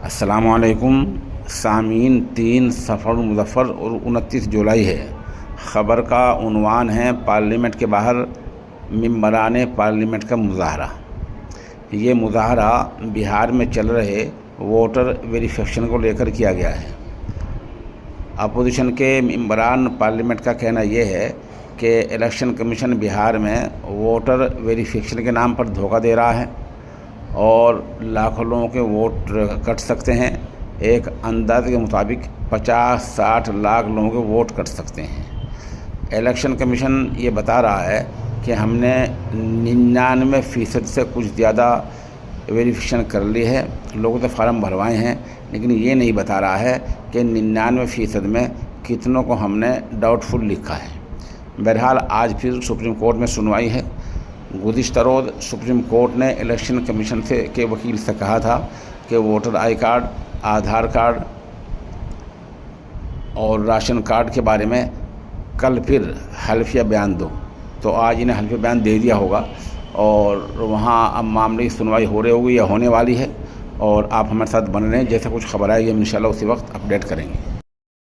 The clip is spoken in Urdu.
السلام علیکم سامعین، 3 صفر المظفر اور 29 جولائی ہے۔ خبر کا عنوان ہے پارلیمنٹ کے باہر ممبران پارلیمنٹ کا مظاہرہ۔ یہ مظاہرہ بہار میں چل رہے ووٹر ویریفیکیشن کو لے کر کیا گیا ہے۔ اپوزیشن کے ممبران پارلیمنٹ کا کہنا یہ ہے کہ الیکشن کمیشن بہار میں ووٹر ویریفیکیشن کے نام پر دھوکہ دے رہا ہے اور لاکھوں لوگوں کے ووٹ کٹ سکتے ہیں۔ ایک اندازے کے مطابق 50-60 لاکھ لوگوں کے ووٹ کٹ سکتے ہیں۔ الیکشن کمیشن یہ بتا رہا ہے کہ ہم نے 99% سے کچھ زیادہ ویریفیکیشن کر لی ہے، لوگوں سے فارم بھروائے ہیں، لیکن یہ نہیں بتا رہا ہے کہ 99% میں کتنوں کو ہم نے ڈاؤٹ فل لکھا ہے۔ بہرحال آج پھر سپریم کورٹ میں سنوائی ہے۔ گزشتہ روز سپریم کورٹ نے الیکشن کمیشن کے وکیل سے کہا تھا کہ voter I card, Aadhaar card اور راشن کارڈ کے بارے میں کل پھر حلفیہ بیان دو، تو آج انہیں حلفیہ بیان دے دیا ہوگا اور وہاں اب معاملے کی سنوائی ہو رہی ہوگی یا ہونے والی ہے، اور آپ ہمارے ساتھ بن رہے ہیں۔ جیسے کچھ خبر آئے گی ہم انشاءاللہ اسی وقت اپڈیٹ کریں گے۔